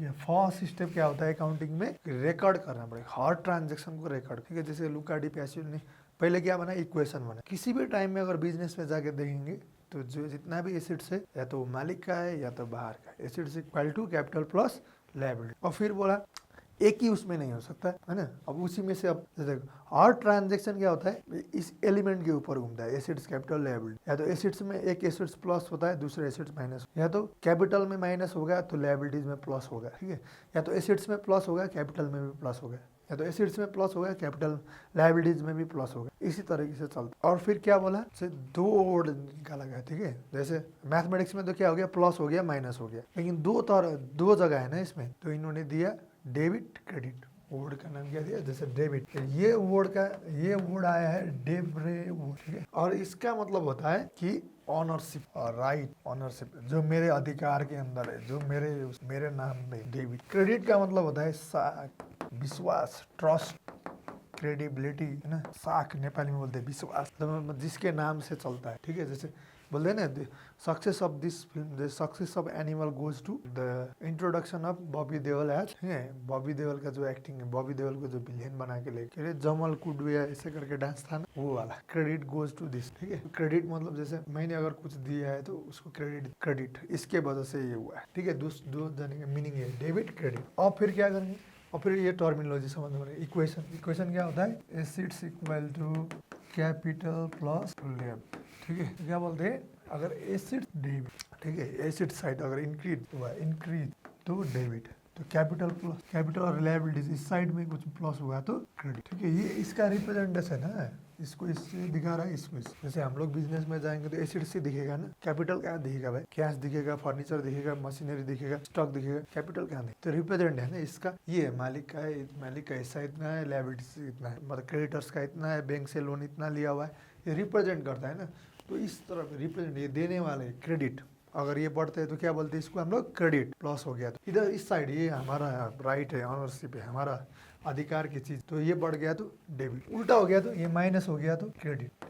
ठीक है, first step क्या होता है अकाउंटिंग में, रिकॉर्ड करना पड़ेगा हर ट्रांजेक्शन को रिकॉर्ड। ठीक है, जैसे लुका डी पैसिव ने पहले क्या बना, इक्वेशन बना। किसी भी टाइम में अगर बिजनेस में जाके देखेंगे तो जो जितना भी एसेट्स है या तो मालिक का है या तो बाहर का, assets equal to capital plus liability. और फिर बोला एक ही उसमें नहीं हो सकता है ना, अब उसी में से अब देखो हर ट्रांजेक्शन क्या होता है इस एलिमेंट के ऊपर घूमता है, एसेट्स कैपिटल लायबिलिटी। या तो एसेट्स में एक एसेट्स प्लस होता है, दूसरे एसेट्स माइनस, या तो कैपिटल में माइनस होगा तो लायबिलिटीज में प्लस होगा। ठीक है, या तो एसेट्स में प्लस होगा कैपिटल में भी प्लस होगा, या तो एसेट्स में प्लस होगा कैपिटल लायबिलिटीज में भी प्लस होगा, इसी तरीके से चलता। और फिर क्या बोला, दो वर्ड निकाला गया। ठीक है, जैसे मैथमेटिक्स में तो क्या हो गया, प्लस हो गया माइनस हो गया, लेकिन दो जगह है ना इसमें, तो इन्होंने दिया डेबिट क्रेडिट। वर्ड का नाम क्या दिया, जैसे डेबिट, ये वर्ड आया है डेब्रेवो। ठीक है, और इसका मतलब होता है कि ऑनरशिप और राइट, ऑनरशिप जो मेरे अधिकार के अंदर है, जो मेरे नाम में। डेबिट क्रेडिट का मतलब होता है विश्वास, ट्रस्ट, क्रेडिबिलिटी, है ना। साख नेपाली में बोलते हैं विश्वास, तो जिसके नाम से चलता है। ठीक है, जैसे बोलते हैं ना, success of this film, the success of Animal goes to the introduction of Bobby Deol as. ठीक है, बॉबी देओल का जो एक्टिंग है, बॉबी देओल को जो विलेन बना के लेके जमल कुडवे ऐसे करके डांस था ना, वो वाला क्रेडिट गोज टू दिस। ठीक है, क्रेडिट मतलब जैसे मैंने अगर कुछ दिया है तो उसको क्रेडिट इसके वजह से ये हुआ है। ठीक है, दो जने का मीनिंग है डेबिट क्रेडिट। और फिर क्या करेंगे, और फिर ये टर्मिनोलॉजी समझ में, इक्वेशन क्या होता है, assets equal to capital plus liability. ठीक है, क्या बोलते हैं, अगर एसेट डेबिट, ठीक है, एसेट साइड अगर इंक्रीज तो डेबिट, तो कैपिटल और लायबिलिटीज इस साइड में कुछ प्लस हुआ तो क्रेडिट। ठीक है, ये इसका रिप्रेजेंटेशन है, इसको इससे दिखा रहा है, इसको जैसे हम लोग बिजनेस में जाएंगे तो एसेट से दिखेगा ना, कैपिटल क्या दिखेगा भाई, कैश दिखेगा, फर्नीचर दिखेगा, मशीनरी दिखेगा, स्टॉक दिखेगा, कैपिटल क्या दिखेगा, तो रिप्रेजेंट है ना इसका, ये मालिक का है, मालिक का हिस्सा इतना है, लायबिलिटीज इतना है, मतलब क्रेडिटर्स का इतना है, बैंक से लोन इतना लिया हुआ है, ये रिप्रेजेंट करता है ना। तो इस तरह रिप्रेजेंट, ये देने वाले क्रेडिट, अगर ये बढ़ते हैं तो क्या बोलते हैं इसको हम लोग, क्रेडिट। प्लस हो गया तो इधर इस साइड ये हमारा राइट है, ऑनरशिप है, हमारा अधिकार की चीज, तो ये बढ़ गया तो डेबिट। उल्टा हो गया तो ये माइनस हो गया तो क्रेडिट।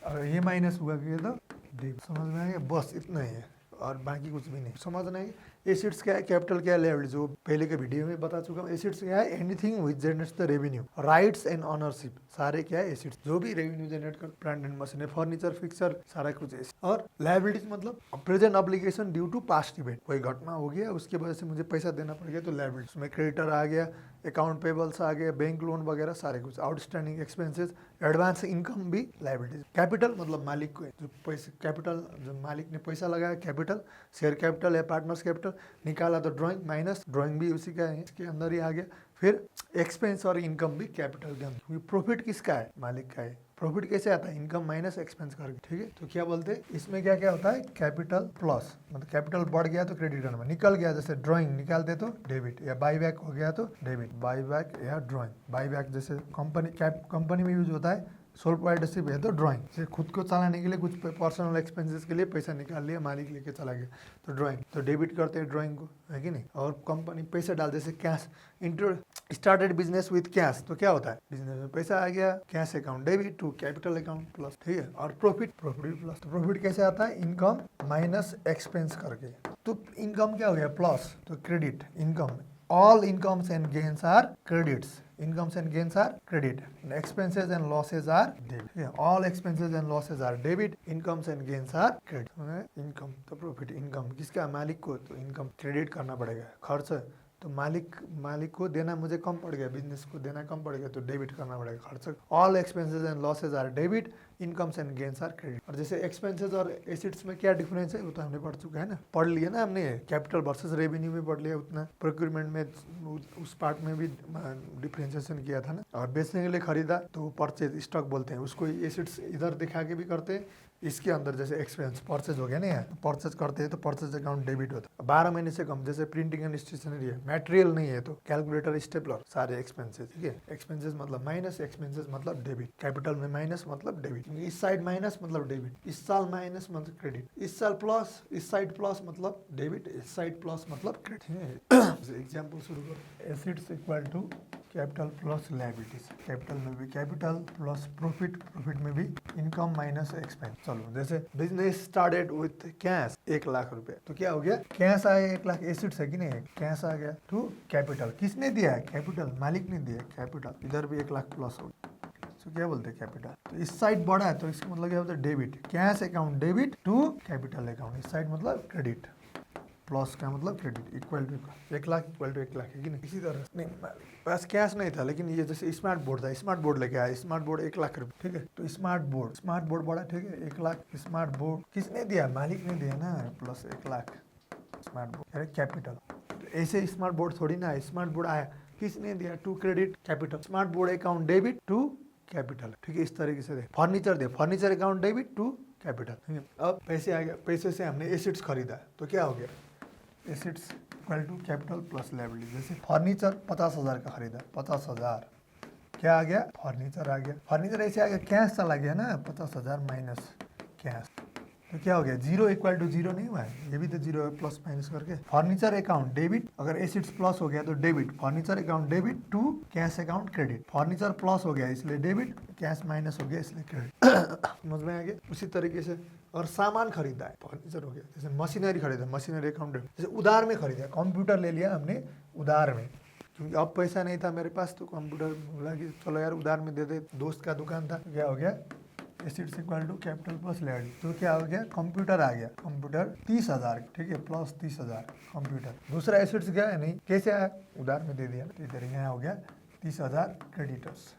अगर ये माइनस हुआ गया तो डेबिट। समझ में आ गया, बस इतना ही है और बाकी कुछ भी नहीं समझना है। एसेट्स क्या है, कैपिटल क्या है, लायबिलिटी, जो पहले के वीडियो में बता चुका हूँ। एसेट्स क्या है, anything which generates the revenue, rights and ownership, सारे क्या है एसेट्स, जो भी रेवेन्यू जनरेट कर, plant and machine, furniture, fixture, सारा कुछ। और लायबिलिटीज मतलब present obligation due to past event, कोई घटना हो गया उसके वजह से मुझे पैसा देना पड़ गया तो लायबिलिटी, उसमें क्रेडिटर आ गया, अकाउंट पेबल्स आ गया, बैंक लोन वगैरह सारे कुछ, आउटस्टैंडिंग एक्सपेंसेस, एडवांस इनकम भी लायबिलिटीज। कैपिटल मतलब मालिक को, जो पैसे, कैपिटल जो मालिक ने पैसा लगाया, कैपिटल, शेयर कैपिटल या पार्टनर्स कैपिटल, निकाला तो ड्राइंग, माइनस ड्राइंग भी उसी का है, इसके अंदर ही आ गया। फिर एक्सपेंस और इनकम भी कैपिटल के अंदर, क्योंकि प्रॉफिट किसका है, मालिक का है। प्रॉफिट कैसे आता है, इनकम माइनस एक्सपेंस करके। ठीक है, तो क्या बोलते हैं इसमें क्या क्या होता है, कैपिटल प्लस, मतलब कैपिटल बढ़ गया तो क्रेडिटर में, निकल गया जैसे ड्राइंग निकालते तो डेबिट, या बाई बैक हो गया तो डेबिट, बाई बैक या ड्राइंग। बाई बैक जैसे कंपनी में यूज होता है, सोल प्रोप्राइटरशिप है तो ड्राइंग, जैसे खुद को चलाने के लिए कुछ पर्सनल एक्सपेंसेस के लिए पैसा निकाल लिया, मालिक लेके चला गया तो ड्राइंग, तो डेबिट करते हैं ड्राइंग को, है कि नहीं। और कंपनी पैसा डाल, जैसे cash, started business with cash, तो क्या होता है, बिजनेस में पैसा आ गया, cash account debit to capital account plus. ठीक है, और प्रॉफिट प्लस, तो प्रॉफिट कैसे आता है, इनकम माइनस एक्सपेंस करके, तो इनकम क्या हो गया प्लस, तो credit income, all incomes and gains are credits, incomes and gains are credit, and expenses and losses are debit. Yeah, all expenses and losses are debit, incomes and gains are credit. Income तो profit, income किसका, मालिक को, तो income credit करना पड़ेगा। खर्च तो मालिक को देना मुझे कम पड़ गया, बिजनेस को देना कम पड़ गया तो डेबिट करना पड़ेगा खर्च। All expenses and losses are debit, incomes and gains are credit. और जैसे एक्सपेंसेस और एसेट्स में क्या डिफरेंस है वो तो हमने पढ़ चुका है ना, पढ़ लिया ना हमने, कैपिटल वर्सेस रेवेन्यू में पढ़ लिया उतना, प्रोक्यूरमेंट में उस पार्ट में भी डिफरेंशिएशन किया था ना। और बेचने के लिए खरीदा तो परचेज, स्टॉक बोलते हैं उसको, एसेट्स इधर दिखा के भी करते हैं, इसके अंदर जैसे एक्सपेंस परचेज हो गया ना, यहाँ परचेज करते हैं तो परचेज अकाउंट डेबिट होता है। 12 महीने से कम, जैसे प्रिंटिंग एंड स्टेशनरी है, मटेरियल नहीं है तो कैलकुलेटर, स्टेपलर, सारे एक्सपेंसेस। ठीक है, एक्सपेंसेस मतलब माइनस, एक्सपेंसेस मतलब डेबिट, कैपिटल में माइनस मतलब डेबिट, इस साइड माइनस मतलब डेबिट, इस साल माइनस मतलब क्रेडिट, इस साल प्लस, इस साइड प्लस मतलब डेबिट, इस साइड प्लस मतलब क्रेडिट। एग्जाम्पल शुरू करो, assets equal to capital plus liabilities, capital में भी कैपिटल प्लस प्रॉफिट, प्रॉफिट में भी इनकम माइनस एक्सपेंस। चलो जैसे business started with cash 1 lakh रुपए, तो क्या हो गया, कैश आया 1 लाख, एसिड्स है कि नहीं, कैश आ गया टू कैपिटल, किसने दिया है, कैपिटल, मालिक ने दिया कैपिटल, इधर भी 1 लाख प्लस हो गया, तो क्या बोलते हैं कैपिटल। तो इस साइड बढ़ा है तो इसका मतलब क्या होता है, debit, cash account debit to capital account, इस साइड मतलब क्रेडिट, प्लस का मतलब credit, equal to 1 lakh equal to 1 lakh है कि नहीं। इसी तरह नहीं, बस कैश नहीं था, लेकिन ये जैसे स्मार्ट बोर्ड था, स्मार्ट बोर्ड लेके आया, स्मार्ट बोर्ड 1 लाख रुपए, ठीक है, तो स्मार्ट बोर्ड बड़ा, ठीक है, 1 लाख स्मार्ट बोर्ड किसने दिया, मालिक ने दिया ना, प्लस 1 लाख स्मार्ट बोर्ड, अरे कैपिटल। तो ऐसे स्मार्ट बोर्ड थोड़ी ना है, स्मार्ट बोर्ड आया किसने दिया, to credit capital, smart board account debit to capital, ठीक है, इस तरीके से दे। फर्नीचर दे, furniture account debit to capital, ठीक है। अब पैसे आ गया, पैसे से हमने एसिड्स खरीदा, तो क्या हो गया, assets equal to capital plus liability. जैसे फर्नीचर 50,000 का खरीदा, 50,000 क्या आ गया, फर्नीचर आ गया, फर्नीचर ऐसे आ गया, कैश चला गया ना, 50,000 माइनस कैश, तो क्या हो गया, 0 इक्वल टू 0 नहीं हुआ है, ये भी तो 0 है, प्लस माइनस करके। फर्नीचर अकाउंट डेबिट, अगर एसिड्स प्लस हो गया तो debit, furniture account debit to cash account credit, furniture plus हो गया इसलिए डेबिट, कैश माइनस हो गया इसलिए क्रेडिट। समझ में आ गया। उसी तरीके से अगर सामान खरीदा है, फर्नीचर हो गया, जैसे मशीनरी खरीदा, मशीनरी अकाउंट डेबिट, जैसे उधार में खरीदा, कंप्यूटर ले लिया हमने उधार में, क्योंकि अब पैसा नहीं था मेरे पास, तो कंप्यूटर बोला कि चलो यार उधार में दे दे, दोस्त का दुकान था, क्या हो गया, assets equal to capital plus liability, तो क्या हो गया, कंप्यूटर आ गया, कंप्यूटर 30,000, ठीक है, प्लस 30,000 कंप्यूटर। दूसरा एसिड्स गया है नहीं, कैसे आया, उधार में दे दिया, तो इधर यहाँ हो गया 30,000 क्रेडिटर्स,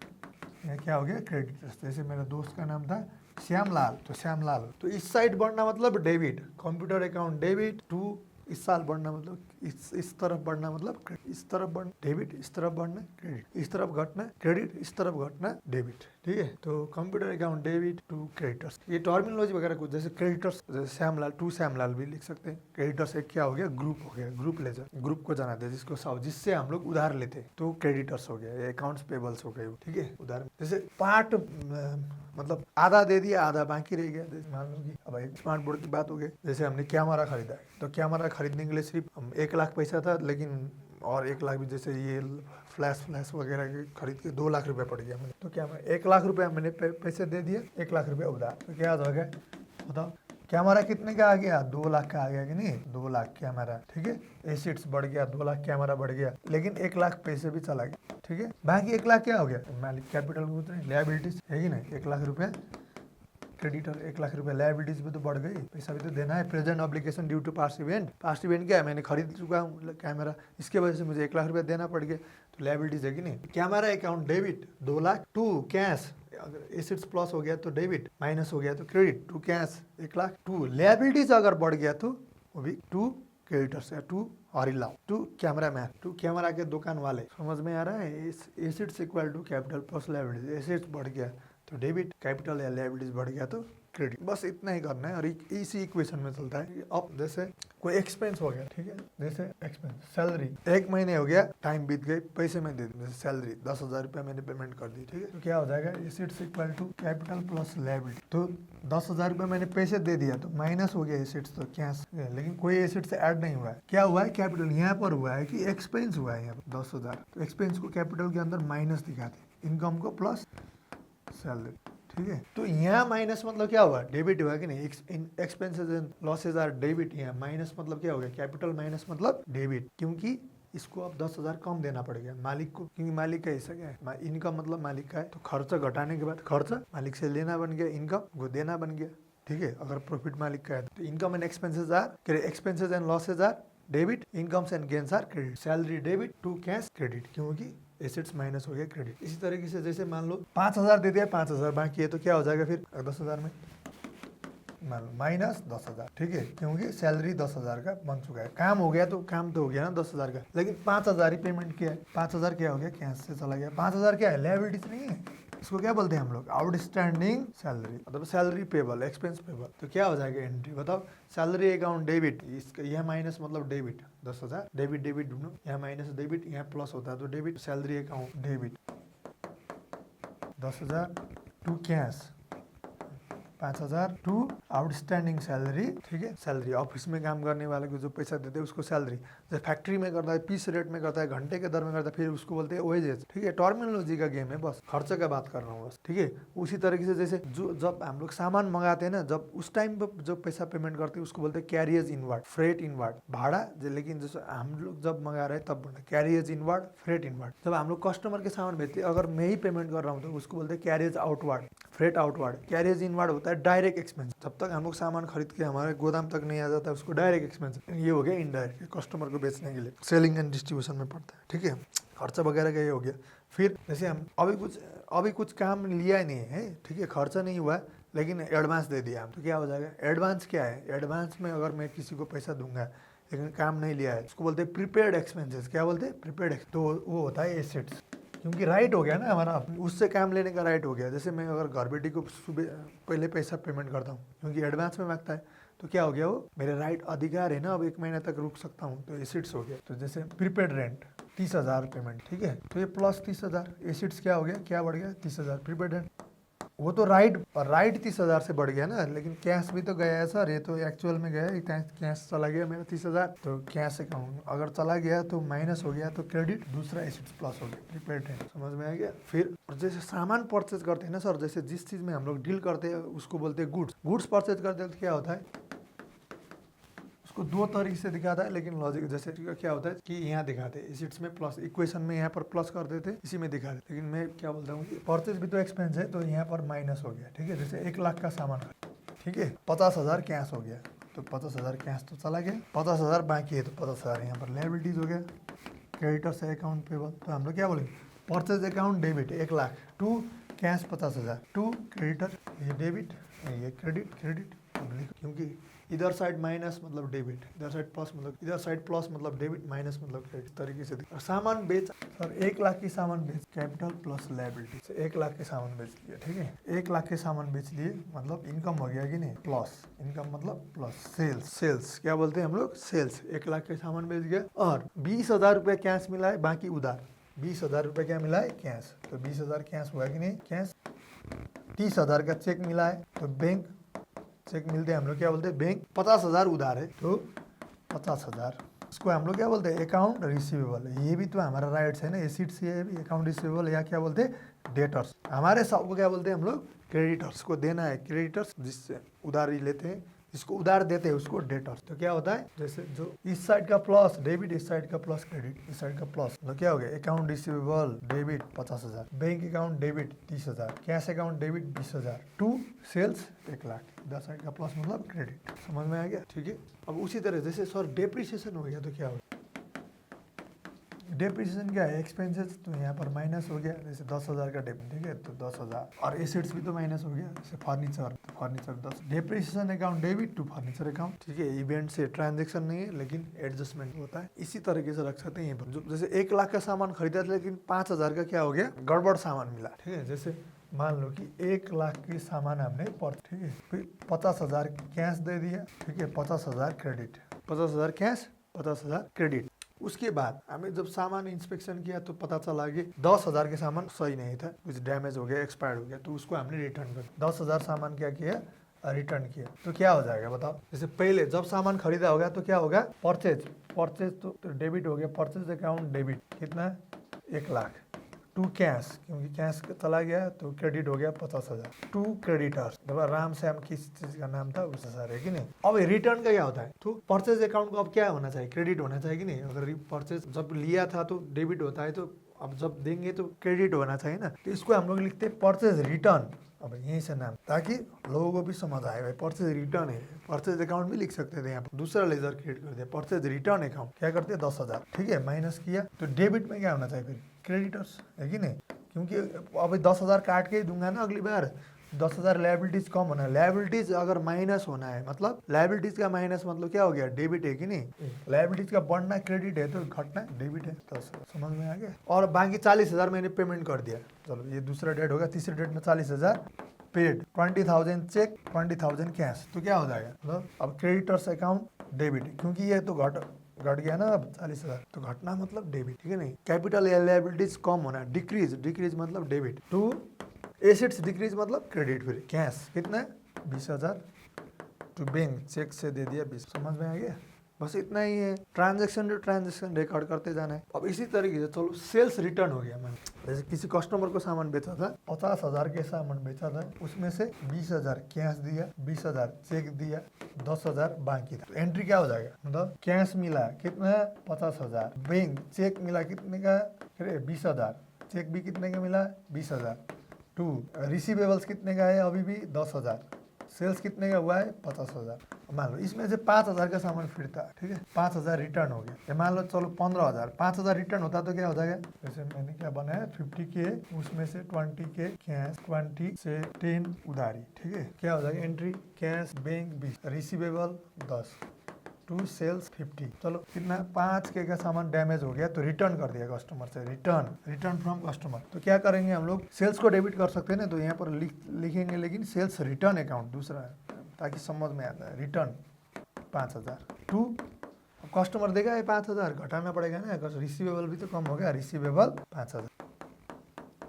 यहाँ क्या हो गया, क्रेडिटर्स। जैसे मेरा दोस्त का नाम था श्यामलाल, तो श्यामलाल, तो इस साइड बढ़ना मतलब debit, computer account debit to, इस साल बढ़ना मतलब इस तरफ बढ़ना मतलब इस तरफ बढ़ना डेबिट, इस तरफ बढ़ना क्रेडिट, इस तरफ घटना क्रेडिट, इस तरफ घटना डेबिट, ठीक है। तो computer account debit to creditors, ये टर्मिनोलॉजी वगैरह कुछ, जैसे क्रेडिटर्स, जैसे श्यामलाल टू श्यामलाल भी लिख सकते हैं। क्रेडिटर्स एक क्या हो गया, ग्रुप हो गया, ग्रुप लेजर, ग्रुप को जानते हैं जिसको जिससे हम लोग उधार लेते हैं, तो क्रेडिटर्स हो गया, अकाउंट्स पेबल्स हो गए, ठीक है, उधार। जैसे पार्ट मतलब आधा दे दिया, आधा बाकी रह गया, जैसे मान लो कि अब एक स्मार्ट बोर्ड की बात हो गई, जैसे हमने कैमरा खरीदा है, तो कैमरा खरीदने के लिए सिर्फ 1 लाख पैसा था, लेकिन और 1 लाख भी, जैसे ये फ्लैश वगैरह के खरीद के 2 लाख रुपए पड़ गया मैंने, तो क्या 1 लाख रुपए मैंने पैसे दे दिए, 1 लाख रुपए उधार, तो क्या हो गया, बताओ कैमरा कितने का आ गया, 2 लाख का आ गया कि नहीं, 2 लाख कैमरा, ठीक है, एसिड्स बढ़ गया, 2 लाख कैमरा बढ़ गया, लेकिन 1 लाख पैसे भी चला गया, ठीक है, बाकी 1 लाख क्या हो गया, मालिक कैपिटल लायबिलिटीज है कि नहीं, 1 लाख रुपए क्रेडिटर, 1 लाख रुपए, लायबिलिटीज भी तो बढ़ गई, पैसा भी तो देना है, present obligation due to past event, past event क्या है, मैंने खरीद चुका हूँ कैमरा, इसके वजह से मुझे 1 लाख रुपए देना पड़ गया, तो लायबिलिटीज है कि नहीं। Camera account debit 2 lakh to cash, अगर एसिड्स प्लस हो गया तो डेबिट, माइनस हो गया तो credit, to cash 1 lakh, to liabilities अगर बढ़ गया तो वो भी टू क्रेडिटर्स है, to Harilal, to camera man, to camera के दुकान वाले। समझ में आ रहा है, assets equal to capital plus liabilities, assets बढ़ गया तो डेबिट, कैपिटल या लायबिलिटीज बढ़ गया तो क्रेडिट, बस इतना ही करना है, और इसी इक्वेशन में चलता है। अब जैसे कोई एक्सपेंस हो गया, ठीक है, जैसे एक्सपेंस सैलरी, 1 महीने हो गया, टाइम बीत गए, पैसे में दे दी, जैसे सैलरी 10,000 रुपया मैंने पेमेंट कर दी, ठीक है, तो क्या हो जाएगा, assets equal to capital plus liability, तो 10,000 रुपया मैंने पैसे दे दिया तो माइनस हो गया एसिड्स, तो कैश, लेकिन कोई एसिड्स ऐड नहीं हुआ है, क्या हुआ है, कैपिटल यहाँ पर हुआ है कि एक्सपेंस हुआ है यहाँ पर 10,000, तो एक्सपेंस को कैपिटल के अंदर माइनस दिखाते, इनकम को प्लस सैलरी, ठीक है, तो यहाँ माइनस मतलब क्या हुआ, डेबिट हुआ कि नहीं, expenses and losses are debit, यहाँ माइनस मतलब क्या हो गया, कैपिटल माइनस मतलब डेबिट, क्योंकि इसको अब 10,000 कम देना पड़ गया मालिक को, क्योंकि मालिक का हिस्सा क्या है, इनकम मतलब मालिक का है, तो खर्च घटाने के बाद खर्च मालिक से लेना बन गया, इनकम को देना बन गया, ठीक है। अगर प्रॉफिट मालिक का है तो income and expenses and losses are debit, incomes and gains are credit, salary debit to cash credit, क्योंकि एसेट्स माइनस हो गया क्रेडिट। इसी तरीके से जैसे मान लो 5,000 दे दिया, 5,000 बाकी है, तो क्या हो जाएगा फिर 10,000 में मान लो माइनस 10,000, ठीक है, क्योंकि सैलरी 10,000 का बन चुका है, काम हो गया तो काम तो हो गया ना 10,000 का, लेकिन 5,000 ही पेमेंट किया है, 5,000 क्या हो गया, कैश से चला गया, 5,000 क्या है, लायबिलिटीज नहीं है, इसको क्या बोलते हैं हम लोग, आउटस्टैंडिंग सैलरी, मतलब सैलरी पेबल, एक्सपेंस पेबल, तो क्या हो जाएगा एंट्री, बताओ, सैलरी अकाउंट डेबिट, इसका यह माइनस मतलब डेबिट 10,000, डेबिट डेबिट ढूंढो, यहाँ माइनस डेबिट, यहाँ प्लस होता है तो debit, salary account debit 10,000 to cash 5,000 to outstanding salary, ठीक है, सैलरी ऑफिस में काम करने वाले को जो पैसा देते हैं उसको सैलरी, जैसे फैक्ट्री में करता है पीस रेट में करता है, घंटे के दर में करता है, फिर उसको बोलते हैं वेजेस, ठीक है, टर्मिनोलॉजी का गेम है, बस खर्च का बात कर रहा हूँ बस, ठीक है। उसी तरीके से जैसे जो जब हम लोग सामान मंगाते हैं ना, जब उस टाइम पर जब पैसा पेमेंट करते हैं उसको बोलते हैं कैरियर्स इनवर्ड, फ्रेट इनवर्ड, भाड़ा, लेकिन जैसे हम लोग जब मंगा रहे हैं तब बोलते हैं कैरियर्स इनवर्ड, फ्रेट इनवर्ड। जब हम लोग कस्टमर के सामान भेजते हैं, अगर मैं ही पेमेंट कर रहा हूँ तो उसको बोलते हैं carriers outward, freight outward. Carriers inward होता है डायरेक्ट एक्सपेंस, जब तक हम लोग सामान खरीद के हमारे गोदाम तक नहीं आ जाता है उसको डायरेक्ट एक्सपेंस। ये हो गया इनडायरेक्ट, कस्टमर को बेचने के लिए, सेलिंग एंड डिस्ट्रीब्यूशन में पड़ता है, ठीक है, खर्चा वगैरह का ये हो गया। फिर जैसे हम अभी कुछ काम लिया ही नहीं है, ठीक है, खर्चा नहीं हुआ लेकिन एडवांस दे दिया हम, तो क्या हो जाएगा, एडवांस क्या है, एडवांस में अगर मैं किसी को पैसा दूंगा लेकिन काम नहीं लिया है उसको बोलते हैं प्रीपेड एक्सपेंसेस। क्या बोलते हैं, प्रीपेड। तो वो होता है एसेट्स, क्योंकि राइट हो गया ना हमारा, उससे काम लेने का राइट हो गया। जैसे मैं अगर घर बेटी को सुबह पहले पैसा पेमेंट करता हूँ क्योंकि एडवांस में मांगता है, तो क्या हो गया, वो मेरे राइट अधिकार है ना, अब 1 महीना तक रुक सकता हूँ, तो एसिड्स हो गया। तो जैसे प्रीपेड रेंट 30,000 पेमेंट, ठीक है, तो ये प्लस 30,000 एसिड्स क्या हो गया, क्या बढ़ गया, 30,000 प्रीपेड रेंट। वो तो राइट 30,000 से बढ़ गया ना, लेकिन कैश भी तो गया है सर, ये तो एक्चुअल में गया, कैश चला गया मेरा 30,000, तो कैश अकाउंट अगर चला गया तो माइनस हो गया, तो क्रेडिट, दूसरा एसिड्स प्लस हो गया, प्रीपेड रेंट। समझ में आ गया। फिर जैसे सामान परचेज करते हैं ना सर, जैसे जिस चीज में हम लोग डील करते हैं उसको बोलते हैं गुड्स परचेज करते हैं, तो क्या होता है, उसको 2 तरीके से दिखाता है, लेकिन लॉजिक जैसे क्या होता है कि यहाँ दिखाते हैं एसिड्स में प्लस, इक्वेशन में यहाँ पर प्लस कर देते, इसी में दिखा देते, लेकिन मैं क्या बोलता हूँ, परचेज भी तो एक्सपेंस है, तो यहाँ पर माइनस हो गया, ठीक है। जैसे 1 लाख का सामान, ठीक है, 50,000 कैश हो गया, तो 50,000 कैश तो चला गया, 50,000 बाकी है, तो 50,000 यहाँ पर लायबिलिटीज हो गया, क्रेडिटर्स अकाउंट पेबल। तो हम लोग क्या बोलेंगे, purchase account debit 1 lakh, to cash 50,000, to creditor, ये डेबिट, ये क्रेडिट, क्योंकि इधर साइड माइनस मतलब डेबिट, इधर साइड प्लस मतलब, इधर साइड प्लस मतलब डेबिट, माइनस मतलब क्रेडिट, तरीके से। सामान बेच सर, 1 लाख की सामान बेच, कैपिटल प्लस लायबिलिटी से 1 लाख के सामान बेच लिया, ठीक है, 1 लाख के सामान बेच लिए, मतलब इनकम हो गया कि नहीं, प्लस इनकम मतलब प्लस सेल्स क्या बोलते हैं हम लोग, सेल्स। 1 लाख के सामान बेच गया और 20,000 रुपया कैश मिला है, बाकी उधार। 20,000 रुपया क्या मिला है, कैश, तो 20,000 कैश हुआ कि नहीं, कैश। 30,000 का चेक मिला है, तो बैंक चेक मिलते हैं, हम लोग क्या बोलते हैं, बैंक। 50,000 उधार है, तो 50,000, इसको हम लोग क्या बोलते हैं, अकाउंट रिसीवेबल। ये भी तो हमारा राइट्स है ना, एसिड्स, ये भी अकाउंट रिसीवेबल, या क्या बोलते हैं, डेटर्स। हमारे सबको क्या बोलते हैं हम लोग, क्रेडिटर्स को देना है, क्रेडिटर्स जिससे उधारी लेते हैं, जिसको उधार देते हैं उसको डेटर्स। तो क्या होता है, जैसे जो इस साइड का प्लस डेबिट, इस साइड का प्लस क्रेडिट, इस साइड का प्लस, तो क्या हो गया, account receivable debit 50,000, bank account debit 30,000, cash account debit 20,000, to sales 1 lakh, इधर साइड का प्लस मतलब क्रेडिट। समझ में आ गया, ठीक है। अब उसी तरह जैसे सर डेप्रिसिएशन हो गया, तो क्या हो गया, डेप्रिसिएशन क्या है, एक्सपेंसेस, तो यहाँ पर माइनस हो गया, जैसे 10,000 का डेप, ठीक है, तो 10,000, और एसेट्स भी तो माइनस हो गया, जैसे फर्नीचर, तो furniture 10, depreciation account debit to furniture account, ठीक है। इवेंट से ट्रांजेक्शन नहीं है, लेकिन एडजस्टमेंट होता है, इसी तरीके से रख सकते हैं यहाँ पर। जैसे 1 लाख का सामान खरीदा था, लेकिन 5,000 का क्या हो गया, गड़बड़ सामान मिला, ठीक है। जैसे मान लो कि 1 लाख की सामान हमने ठीक है, फिर 50,000 कैश दे दिया, ठीक है, 50,000 क्रेडिट, 50,000 कैश, 50,000 क्रेडिट। उसके बाद हमें जब सामान इंस्पेक्शन किया तो पता चला कि 10,000 के सामान सही नहीं था, कुछ डैमेज हो गया, एक्सपायर्ड हो गया, तो उसको हमने रिटर्न कर 10,000 सामान क्या किया, रिटर्न किया। तो क्या हो जाएगा बताओ, जैसे पहले जब सामान खरीदा होगा तो क्या होगा, परचेज तो डेबिट हो गया, परचेज अकाउंट डेबिट कितना, 1 लाख, टू कैश, क्योंकि कैश चला गया तो क्रेडिट हो गया 50,000, टू क्रेडिटर्स, राम से हम किस चीज का नाम था उससे सारे, कि नहीं। अब रिटर्न का क्या होता है, तो परचेज अकाउंट को अब क्या होना चाहिए, क्रेडिट होना चाहिए कि नहीं। अगर परचेज जब लिया था तो डेबिट होता है, तो अब जब देंगे तो क्रेडिट होना चाहिए ना, तो इसको हम लोग लिखते हैं परचेज रिटर्न। अब यहीं से नाम, ताकि लोगों को भी समझ आए, भाई परचेज रिटर्न है, परचेज अकाउंट भी लिख सकते थे यहाँ पर, दूसरा लेजर क्रिएट कर दिया, परचेज रिटर्न अकाउंट क्या करते हैं, 10,000, ठीक है, माइनस किया, तो डेबिट में क्या होना चाहिए फिर, क्रेडिटर्स, है कि नहीं, क्योंकि अब 10,000 काट के ही दूंगा ना अगली बार, 10,000 लायबिलिटीज कम होना है, लायबिलिटीज अगर माइनस होना है, मतलब लायबिलिटीज का माइनस मतलब क्या हो गया, डेबिट है कि नहीं। लायबिलिटीज का बढ़ना क्रेडिट है, तो घटना डेबिट है, तो समझ में आ गया। और बाकी 40,000 मैंने पेमेंट कर दिया, चलो ये दूसरा डेट होगा, तीसरे डेट में 40,000 पेड, 20,000 चेक, 20,000 कैश, तो क्या हो जाएगा, मतलब अब क्रेडिटर्स अकाउंट डेबिट, क्योंकि ये तो घट गया ना, अब 40,000, तो घटना मतलब डेबिट, ठीक है नहीं। कैपिटल या लायबिलिटीज कम होना, डिक्रीज मतलब डेबिट, टू एसेट्स डिक्रीज मतलब क्रेडिट, फिर कैश कितना है 20,000 टू बैंक, चेक से दे दिया 20। समझ में आ गया? बस इतना ही है, ट्रांजैक्शन टू ट्रांजैक्शन रिकॉर्ड करते जाना है। अब इसी तरीके से चलो सेल्स रिटर्न हो गया। मैंने जैसे किसी कस्टमर को सामान बेचा था, 50,000 के सामान बेचा था, उसमें से 20,000 कैश दिया, 20,000 चेक दिया, 10,000 बाकी था। तो एंट्री क्या हो जाएगा? मतलब कैश मिला कितना? 50,000। बैंक चेक मिला कितने का? 20,000। चेक भी कितने का मिला? 20,000। टू रिसीवेबल्स कितने का है? अभी भी 10,000। सेल्स कितने का हुआ है? 50,000। मान लो इसमें से 5,000 का सामान फिरता है, ठीक है, 5,000 रिटर्न हो गया। या मान लो चलो 15,000, 5,000 रिटर्न होता तो क्या हो जाएगा? जैसे मैंने क्या बनाया, 50K, उसमें से 20K कैश, 20 से 10 उधारी, ठीक है। क्या हो जाएगा entry? Cash bank 20, receivable 10, to sales 50। चलो कितना? 5K का सामान डैमेज हो गया तो रिटर्न कर दिया कस्टमर से, रिटर्न फ्रॉम कस्टमर। तो क्या करेंगे हम लोग? सेल्स को डेबिट कर सकते हैं ना, तो यहाँ पर लिखेंगे, लेकिन सेल्स रिटर्न अकाउंट दूसरा है ताकि समझ में आता है। रिटर्न 5,000 टू, कस्टमर देगा ये 5,000, घटाना पड़ेगा ना, रिसीवेबल भी तो कम हो गया, रिसीवेबल 5,000।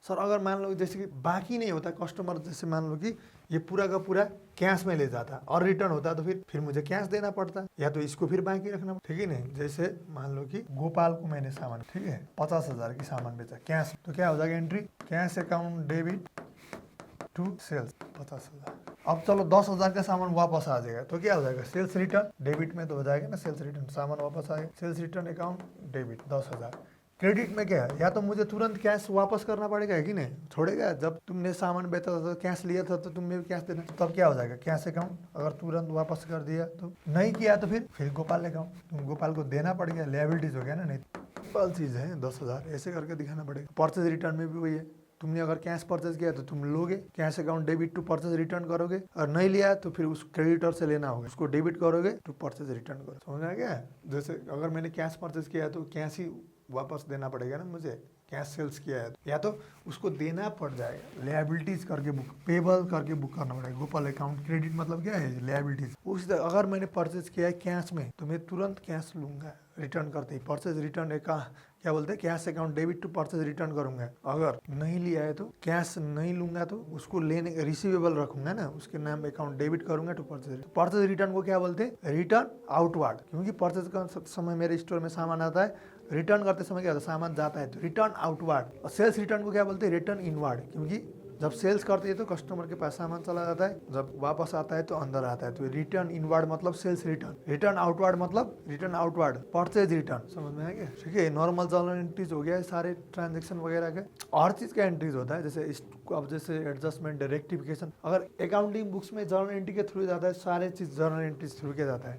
सर अगर मान लो जैसे कि बाकी नहीं होता कस्टमर, जैसे मान लो कि ये पूरा का पूरा कैश में ले जाता और रिटर्न होता तो फिर मुझे कैश देना पड़ता, या तो इसको फिर बाकी रखना, ठीक है नहीं। जैसे मान लो कि गोपाल को मैंने सामान, ठीक है, 50,000 की सामान बेचा कैश, तो क्या हो जाएगा entry? Cash account debit to sales 50,000। अब चलो 10,000 का सामान वापस आ जाएगा तो क्या हो जाएगा? सेल्स रिटर्न डेबिट में तो हो जाएगा ना, सेल्स रिटर्न, सामान वापस आएगा, sales return account debit 10,000। Credit में क्या है? या तो मुझे तुरंत कैश वापस करना पड़ेगा, है कि नहीं? छोड़ेगा? जब तुमने सामान बेचा था तो कैश लिया था तो तुमने भी कैश देना, तब क्या हो जाएगा? Cash account. अगर तुरंत वापस कर दिया तो, नहीं किया तो फिर गोपाल अकाउंट, तुम गोपाल को देना पड़ेगा, लायबिलिटीज हो गया ना। नहीं सिंपल चीज़ है, 10,000 ऐसे करके दिखाना पड़ेगा। परचेज रिटर्न में भी वही है, तुमने अगर कैश परचेज किया तो तुम लोगे, cash account debit to purchase return करोगे, और नहीं लिया तो फिर उस क्रेडिटर से लेना होगा, उसको डेबिट करोगे टू परचेज रिटर्न करोगे। समझ में आ गया? जैसे अगर मैंने कैश परचेज किया है तो कैश ही वापस देना पड़ेगा ना मुझे, कैश सेल्स किया है तो, या तो उसको देना पड़ जाएगा, लायबिलिटीज करके बुक, पेबल करके बुक करना पड़ेगा। गोपाल अकाउंट क्रेडिट मतलब क्या है? लायबिलिटीज। उसी तरह अगर मैंने परचेज किया है कैश में तो मैं तुरंत कैश लूंगा रिटर्न करते ही, परचेज रिटर्न का क्या बोलते हैं? Cash account debit to purchase return करूंगा। अगर नहीं लिया है तो कैश नहीं लूंगा, तो उसको लेने रिसीवेबल रखूंगा ना, उसके नाम अकाउंट डेबिट करूंगा टू परचेज। परचेज रिटर्न को क्या बोलते हैं? रिटर्न आउटवर्ड, क्योंकि परचेज का समय मेरे स्टोर में सामान आता है, रिटर्न करते समय क्या होता है? सामान जाता है तो रिटर्न आउटवर्ड। और सेल्स रिटर्न को क्या बोलते हैं? रिटर्न इनवर्ड, क्योंकि जब सेल्स करते हैं तो कस्टमर के पास सामान चला जाता है, जब वापस आता है तो अंदर आता है। तो रिटर्न इनवर्ड मतलब सेल्स रिटर्न, रिटर्न आउटवर्ड मतलब रिटर्न आउटवर्ड परचेज रिटर्न। समझ में आ गया? ठीक है, नॉर्मल जर्नल एंट्रीज हो गया सारे ट्रांजेक्शन वगैरह के। और चीज का एंट्रीज होता है, जैसे अब जैसे एडजस्टमेंट, रेक्टिफिकेशन, अगर अकाउंटिंग बुक्स में जर्नल एंट्री के थ्रू जाता है, सारे चीज जर्नल एंट्रीज थ्रू के जाता है।